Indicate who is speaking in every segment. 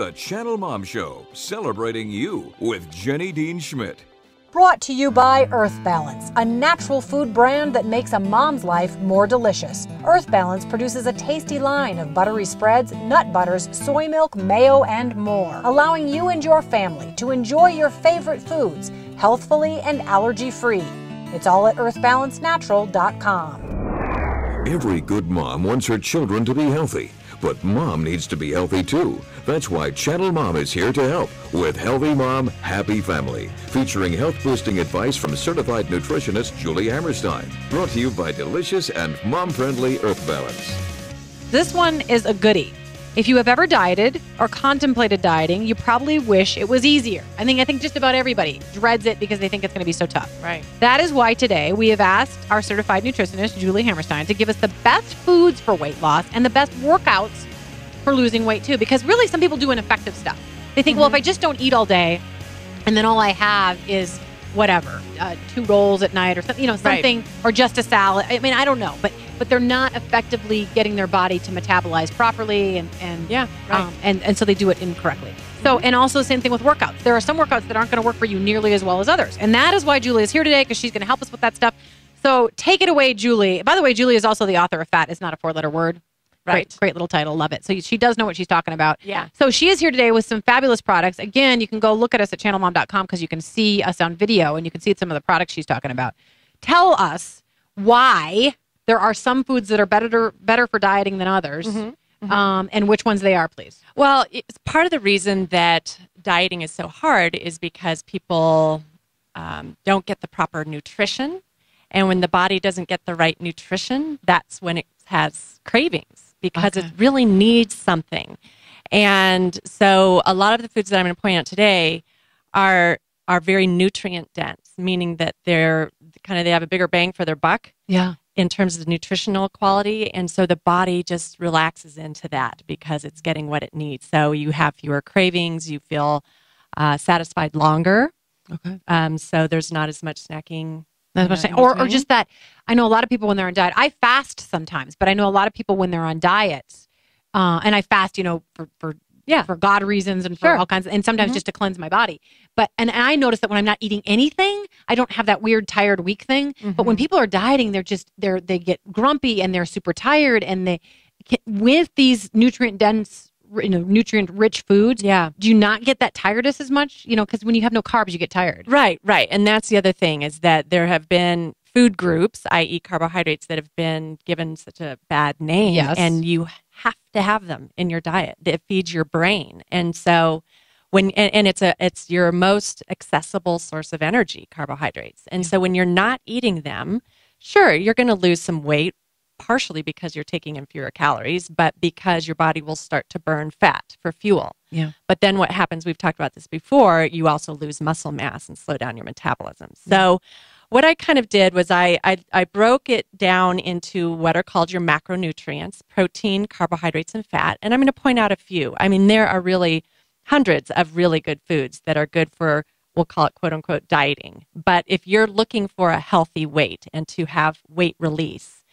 Speaker 1: the Channel Mom Show, celebrating you with Jenny Dean Schmidt.
Speaker 2: Brought to you by Earth Balance, a natural food brand that makes a mom's life more delicious. Earth Balance produces a tasty line of buttery spreads, nut butters, soy milk, mayo, and more, allowing you and your family to enjoy your favorite foods healthfully and allergy-free. It's all at earthbalancenatural.com.
Speaker 3: Every good mom wants her children to be healthy, but mom needs to be healthy too. That's why Channel Mom is here to help with Healthy Mom, Happy Family, featuring health-boosting advice from Certified Nutritionist Julie Hammerstein. Brought to you by delicious and mom-friendly Earth Balance.
Speaker 4: This one is a goodie. If you have ever dieted or contemplated dieting, you probably wish it was easier. I think just about everybody dreads it because they think it's going to be so tough.
Speaker 5: Right.
Speaker 4: That is why today we have asked our certified nutritionist, Julie Hammerstein, to give us the best foods for weight loss and the best workouts for losing weight too. Because really, some people do ineffective stuff. They think, well, if I just don't eat all day and then all I have is whatever, 2 rolls at night or something, something, or just a salad. I mean, I don't know, but they're not effectively getting their body to metabolize properly, and so they do it incorrectly. So, and also same thing with workouts. There are some workouts that aren't going to work for you nearly as well as others, and that is why Julie is here today, because she's going to help us with that stuff. So take it away, Julie. By the way, Julie is also the author of Fat Is Not a 4-Letter Word. Right. Great little title. Love it. So she does know what she's talking about.
Speaker 5: Yeah.
Speaker 4: So she is here today with some fabulous products. Again, you can go look at us at channelmom.com because you can see us on video and you can see some of the products she's talking about. Tell us why there are some foods that are better for dieting than others, and which ones they are, please.
Speaker 5: Well, it's part of the reason that dieting is so hard is because people don't get the proper nutrition. And when the body doesn't get the right nutrition, that's when it has cravings, because it really needs something. And so a lot of the foods that I'm going to point out today are very nutrient dense, meaning that they have a bigger bang for their buck.
Speaker 4: Yeah.
Speaker 5: In terms of the nutritional quality. And so the body just relaxes into that because it's getting what it needs. So you have fewer cravings, you feel satisfied longer.
Speaker 4: Okay.
Speaker 5: So there's not as much snacking.
Speaker 4: Or just that, I know a lot of people when they're on diet, I fast sometimes, but I know a lot of people when they're on diets, and I fast, for God reasons and for all kinds of, and sometimes just to cleanse my body. And I notice that when I'm not eating anything, I don't have that weird tired weak thing. But when people are dieting, they get grumpy and they're super tired, and with these nutrient dense, nutrient rich foods, do you not get that tiredness as much? Because when you have no carbs, you get tired.
Speaker 5: Right. And that's the other thing, is that there have been food groups, i.e. carbohydrates, that have been given such a bad name.
Speaker 4: Yes.
Speaker 5: And you have to have them in your diet. It feeds your brain. And so it's your most accessible source of energy, carbohydrates. And so when you're not eating them, sure, you're going to lose some weight, partially because you're taking in fewer calories, but because your body will start to burn fat for fuel.
Speaker 4: Yeah.
Speaker 5: But then what happens, we've talked about this before, you also lose muscle mass and slow down your metabolism. So what I kind of did was I broke it down into what are called your macronutrients: protein, carbohydrates, and fat. And I'm going to point out a few. I mean, there are really hundreds of really good foods that are good for, we'll call it quote unquote dieting. But if you're looking for a healthy weight and to have weight release,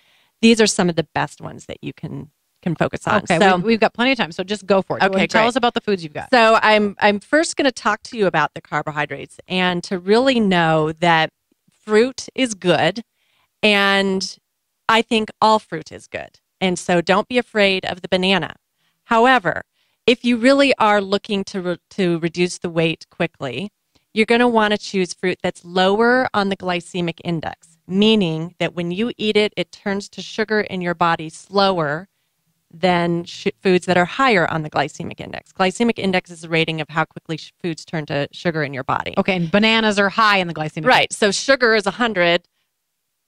Speaker 5: these are some of the best ones that you can focus on.
Speaker 4: Okay,
Speaker 5: so
Speaker 4: we've got plenty of time, so just go for it.
Speaker 5: Okay,
Speaker 4: tell us about the foods you've got.
Speaker 5: So I'm first going to talk to you about the carbohydrates, and to really know that fruit is good, and I think all fruit is good. And so don't be afraid of the banana. However, if you really are looking to reduce the weight quickly, you're going to want to choose fruit that's lower on the glycemic index, meaning that when you eat it, it turns to sugar in your body slower than foods that are higher on the glycemic index. Glycemic index is a rating of how quickly foods turn to sugar in your body.
Speaker 4: Okay, and bananas are high in the glycemic index.
Speaker 5: Right, so sugar is 100,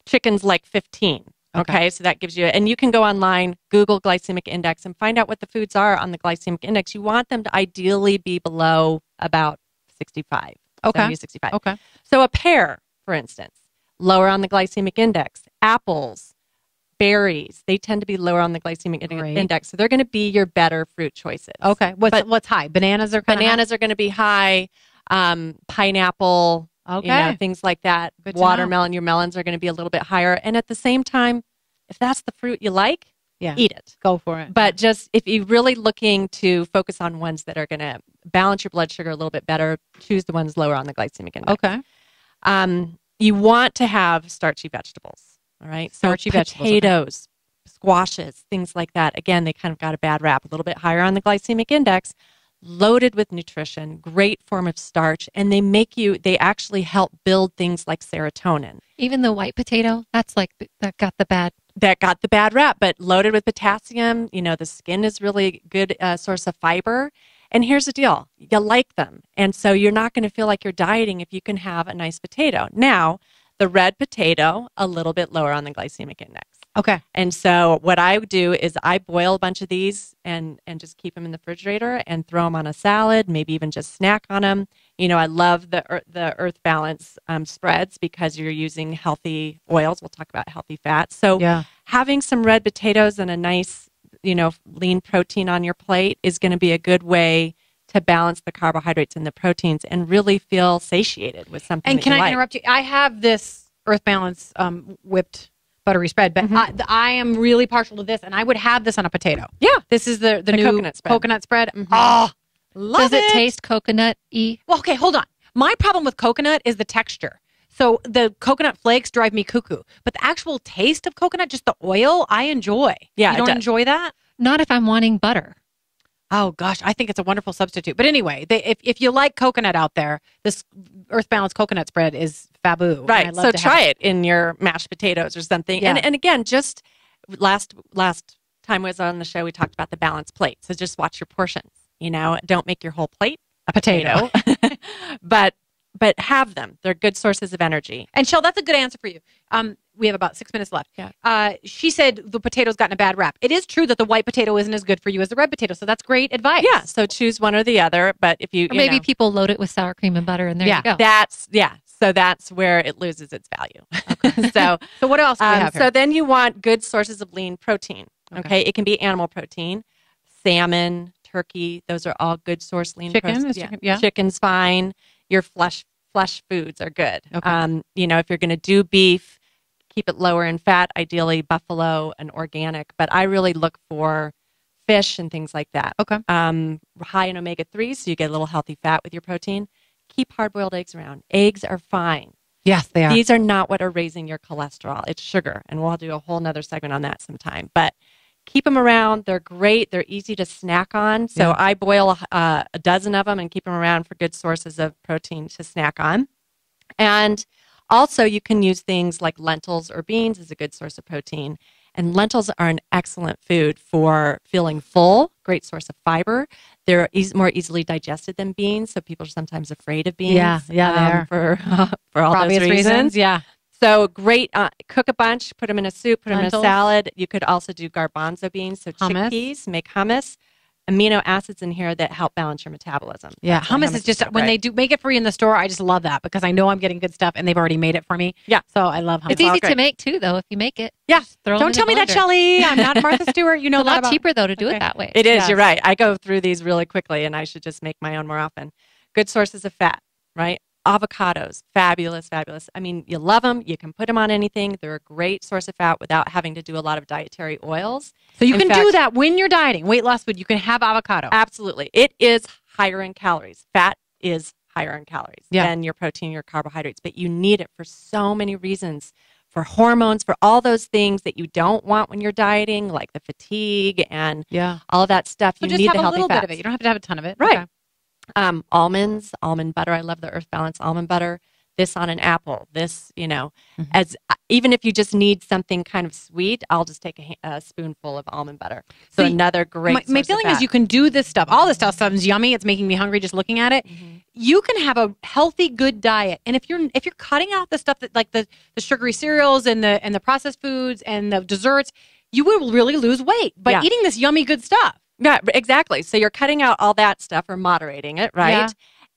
Speaker 5: chicken's like 15. Okay, so that gives you, and you can go online, Google glycemic index, and find out what the foods are on the glycemic index. You want them to ideally be below about 65.
Speaker 4: Okay.
Speaker 5: 70, 65.
Speaker 4: Okay.
Speaker 5: So a pear, for instance, lower on the glycemic index. Apples, berries, they tend to be lower on the glycemic index. So they're going to be your better fruit choices.
Speaker 4: Okay. What's high? Bananas are
Speaker 5: Bananas are going to be high. Pineapple, things like that.
Speaker 4: Good to
Speaker 5: Watermelon, your melons are going to be a little bit higher. And at the same time, if that's the fruit you like,
Speaker 4: Yeah.
Speaker 5: eat it.
Speaker 4: Go for it.
Speaker 5: But just if you're really looking to focus on ones that are going to balance your blood sugar a little bit better, choose the ones lower on the glycemic index.
Speaker 4: Okay.
Speaker 5: You want to have starchy vegetables. All right.
Speaker 4: Starchy vegetables,
Speaker 5: potatoes, squashes, things like that. Again, they kind of got a bad rap, a little bit higher on the glycemic index, loaded with nutrition, great form of starch, and they actually help build things like serotonin.
Speaker 6: Even the white potato, that got the bad
Speaker 5: rap, but loaded with potassium. The skin is really good source of fiber. And here's the deal. You like them. And so you're not going to feel like you're dieting if you can have a nice potato. Now, the red potato, a little bit lower on the glycemic index.
Speaker 4: Okay.
Speaker 5: And so what I would do is I boil a bunch of these and just keep them in the refrigerator and throw them on a salad, maybe even just snack on them. I love the Earth Balance spreads because you're using healthy oils. We'll talk about healthy fats. So having some red potatoes and a nice, lean protein on your plate is going to be a good way to balance the carbohydrates and the proteins and really feel satiated with something.
Speaker 4: And can I interrupt you? I have this Earth Balance whipped buttery spread, but I am really partial to this, and I would have this on a potato.
Speaker 5: Yeah.
Speaker 4: This is the new coconut spread.
Speaker 5: Mm-hmm.
Speaker 4: Oh, love
Speaker 6: Does it taste coconut-y?
Speaker 4: Well, okay, hold on. My problem with coconut is the texture. So the coconut flakes drive me cuckoo, but the actual taste of coconut, just the oil, I enjoy.
Speaker 5: Yeah,
Speaker 4: you don't enjoy that?
Speaker 6: Not if I'm wanting butter.
Speaker 4: Oh gosh, I think it's a wonderful substitute. But anyway, if you like coconut out there, this Earth Balance coconut spread is faboo.
Speaker 5: Right. So try it in your mashed potatoes or something.
Speaker 4: Yeah.
Speaker 5: And again, just last time I was on the show, we talked about the balanced plate. So just watch your portions. Don't make your whole plate
Speaker 4: a potato.
Speaker 5: but have them. They're good sources of energy.
Speaker 4: And Shell, that's a good answer for you. We have about 6 minutes left.
Speaker 5: Yeah.
Speaker 4: She said the potato's gotten a bad rap. It is true that the white potato isn't as good for you as the red potato, so that's great advice.
Speaker 5: Yeah, so choose one or the other. But if you,
Speaker 6: or maybe people load it with sour cream and butter, and there you go.
Speaker 5: So that's where it loses its value. Okay.
Speaker 4: So what else do we have here?
Speaker 5: So then you want good sources of lean protein. Okay. It can be animal protein, salmon, turkey. Those are all good source lean protein. Chicken's fine. Your flesh foods are good.
Speaker 4: Okay.
Speaker 5: If you're going to do beef, keep it lower in fat, ideally buffalo and organic. But I really look for fish and things like that.
Speaker 4: Okay.
Speaker 5: High in omega-3, so you get a little healthy fat with your protein. Keep hard-boiled eggs around. Eggs are fine.
Speaker 4: Yes, they are.
Speaker 5: These are not what are raising your cholesterol. It's sugar, and we'll do a whole nother segment on that sometime. But keep them around. They're great. They're easy to snack on. So I boil a dozen of them and keep them around for good sources of protein to snack on. And also, you can use things like lentils or beans as a good source of protein. And lentils are an excellent food for feeling full, great source of fiber. They're more easily digested than beans, so people are sometimes afraid of beans.
Speaker 4: Yeah, they are.
Speaker 5: For all those reasons.
Speaker 4: Yeah.
Speaker 5: So great, cook a bunch, put them in a soup, put them in a
Speaker 4: Lentils.
Speaker 5: salad. You could also do garbanzo beans, so
Speaker 4: Hummus.
Speaker 5: chickpeas, make hummus. Amino acids in here that help balance your metabolism.
Speaker 4: Yeah,
Speaker 5: That's why
Speaker 4: hummus is just, when they do make it for you in the store, I just love that because I know I'm getting good stuff and they've already made it for me.
Speaker 5: Yeah.
Speaker 4: So I love hummus.
Speaker 6: It's easy to make too, though. If you make it,
Speaker 5: Yeah.
Speaker 4: Don't tell me that, Shelley. I'm not Martha Stewart. You know
Speaker 6: it's a lot
Speaker 4: about
Speaker 6: cheaper though to do it that way.
Speaker 5: It is,
Speaker 4: Yes.
Speaker 5: you're right. I go through these really quickly and I should just make my own more often. Good sources of fat, right? Avocados, fabulous. I mean, you love them. You can put them on anything. They're a great source of fat without having to do a lot of dietary oils.
Speaker 4: So you
Speaker 5: In
Speaker 4: can
Speaker 5: fact,
Speaker 4: do that when you're dieting. Weight loss food, you can have avocado.
Speaker 5: Absolutely. It is higher in calories. Fat is higher in calories
Speaker 4: Yeah.
Speaker 5: than your protein, your carbohydrates, but you need it for so many reasons. For hormones, for all those things that you don't want when you're dieting, like the fatigue and all of that stuff.
Speaker 4: So
Speaker 5: You
Speaker 4: just
Speaker 5: need
Speaker 4: have
Speaker 5: the
Speaker 4: a
Speaker 5: healthy
Speaker 4: little
Speaker 5: fats.
Speaker 4: bit of it. You don't have to have a ton of it.
Speaker 5: Right.
Speaker 4: Okay.
Speaker 5: Almonds, almond butter. I love the Earth Balance almond butter. This on an apple. This, as even if you just need something kind of sweet, I'll just take a spoonful of almond butter. So another great.
Speaker 4: My
Speaker 5: source of
Speaker 4: feeling is
Speaker 5: fat.
Speaker 4: you can do this stuff. All this stuff sounds yummy. It's making me hungry just looking at it.
Speaker 5: Mm-hmm.
Speaker 4: You can have a healthy, good diet, and if you're cutting out the stuff that like the sugary cereals and the processed foods and the desserts, you will really lose weight by
Speaker 5: Yeah.
Speaker 4: eating this yummy, good stuff.
Speaker 5: Yeah, exactly. So you're cutting out all that stuff or moderating it, right?
Speaker 4: Yeah.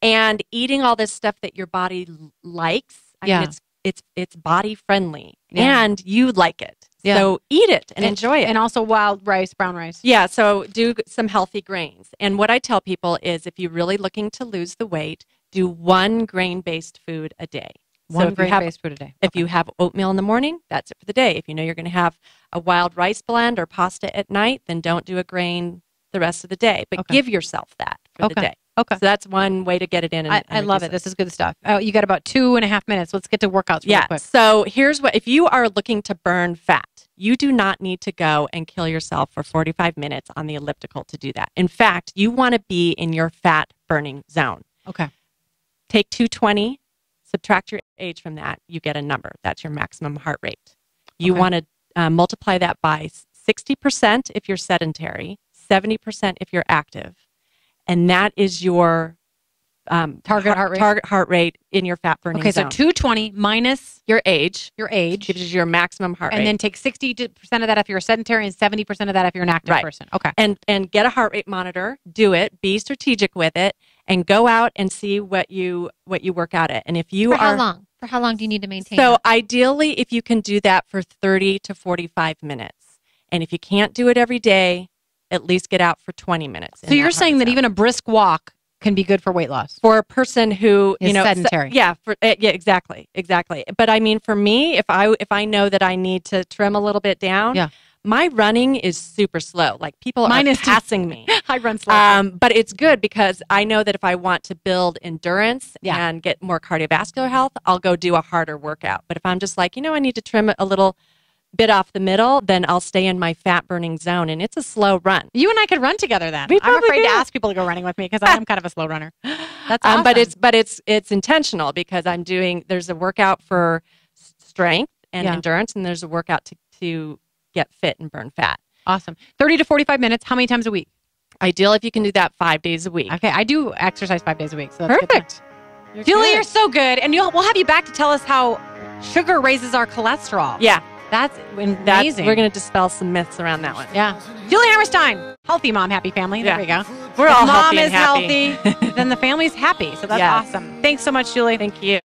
Speaker 5: And eating all this stuff that your body likes. I mean, it's body friendly, and you like it.
Speaker 4: Yeah.
Speaker 5: So eat it and enjoy it.
Speaker 4: And also wild rice, brown rice.
Speaker 5: Yeah, so do some healthy grains. And what I tell people is if you're really looking to lose the weight, do one grain-based food a day.
Speaker 4: One
Speaker 5: if you have,
Speaker 4: grain-based food a day.
Speaker 5: If you have oatmeal in the morning, that's it for the day. If you know you're going to have a wild rice blend or pasta at night, then don't do a grain the rest of the day. But give yourself that for the day.
Speaker 4: Okay.
Speaker 5: So that's one way to get it in.
Speaker 4: I love it. This is good stuff. Oh, you got about 2.5 minutes. Let's get to workouts real quick.
Speaker 5: So here's what, if you are looking to burn fat, you do not need to go and kill yourself for 45 minutes on the elliptical to do that. In fact, you want to be in your fat burning zone.
Speaker 4: Okay.
Speaker 5: Take 220, subtract your age from that, you get a number. That's your maximum heart rate. You want to multiply that by 60% if you're sedentary, 70% if you're active. And that is your
Speaker 4: target heart rate.
Speaker 5: Target heart rate in your fat burning zone.
Speaker 4: So 220 minus
Speaker 5: your age.
Speaker 4: Your age
Speaker 5: gives you your maximum heart rate.
Speaker 4: And then take 60% of that if you're sedentary and 70% of that if you're an active person. Okay.
Speaker 5: And get a heart rate monitor. Do it. Be strategic with it, and go out and see what you work out at. And if you
Speaker 6: how long? For how long do you need to maintain?
Speaker 5: So
Speaker 6: that?
Speaker 5: ideally, if you can do that for 30 to 45 minutes, and if you can't do it every day, at least get out for 20 minutes.
Speaker 4: So you're saying that even a brisk walk can be good for weight loss
Speaker 5: for a person who
Speaker 4: is sedentary.
Speaker 5: Exactly. But I mean, for me, if I know that I need to trim a little bit down, my running is super slow. Like people are passing me.
Speaker 4: I run slow.
Speaker 5: But it's good because I know that if I want to build endurance and get more cardiovascular health, I'll go do a harder workout. But if I'm just like, I need to trim a little bit off the middle, then I'll stay in my fat burning zone, and it's a slow run.
Speaker 4: You and I could run together then. I'm afraid to ask people to go running with me because I am kind of a slow runner. That's awesome.
Speaker 5: But it's intentional because there's a workout for strength and endurance, and there's a workout to get fit and burn fat.
Speaker 4: Awesome. 30 to 45 minutes. How many times a week?
Speaker 5: Ideal if you can do that 5 days a week.
Speaker 4: Okay, I do exercise 5 days a week. So that's
Speaker 5: perfect.
Speaker 4: Julie, you're so good, and we'll have you back to tell us how sugar raises our cholesterol.
Speaker 5: Yeah.
Speaker 4: That's amazing.
Speaker 5: We're going to dispel some myths around that one.
Speaker 4: Yeah. Julie Hammerstein, healthy mom, happy family. There we go.
Speaker 5: We're all
Speaker 4: mom
Speaker 5: healthy and happy.
Speaker 4: Mom is healthy, then the family's happy. So that's awesome. Thanks so much, Julie.
Speaker 5: Thank you.